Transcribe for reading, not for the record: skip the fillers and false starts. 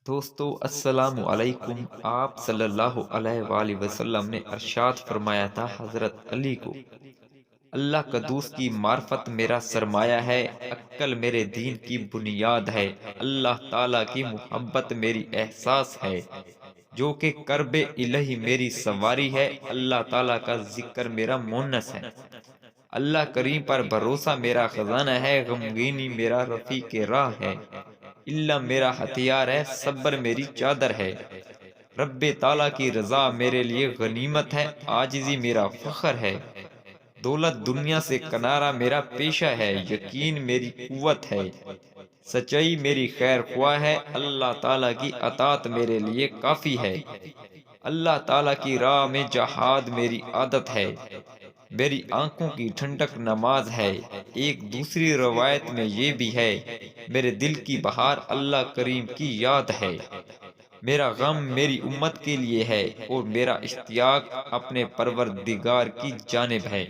دوستو السلام علیکم۔ آپ صلی اللہ علیہ وآلہ وسلم نے ارشاد فرمایا تھا حضرت علی کو، اللہ کا دوست کی معرفت میرا سرمایہ ہے، عقل میرے دین کی بنیاد ہے، اللہ تعالیٰ کی محبت میری احساس ہے، جو کہ کرب الہی میری سواری ہے، اللہ تعالیٰ کا ذکر میرا مونس ہے، اللہ کریم پر بھروسہ میرا خزانہ ہے، غمگینی میرا رفیق راہ ہے، اللہ میرا ہتھیار ہے، صبر میری چادر ہے، رب تعالیٰ کی رضا میرے لیے غنیمت ہے، عاجزی میرا فخر ہے، دولت دنیا سے کنارہ میرا پیشہ ہے، یقین میری قوت ہے، سچائی میری خیر خواہ ہے، اللہ تعالیٰ کی اطاعت میرے لیے کافی ہے، اللہ تعالیٰ کی راہ میں جہاد میری عادت ہے، میری آنکھوں کی ٹھنڈک نماز ہے۔ ایک دوسری روایت میں یہ بھی ہے، میرے دل کی بہار اللہ کریم کی یاد ہے، میرا غم میری امت کے لیے ہے اور میرا اشتیاق اپنے پروردگار کی جانب ہے۔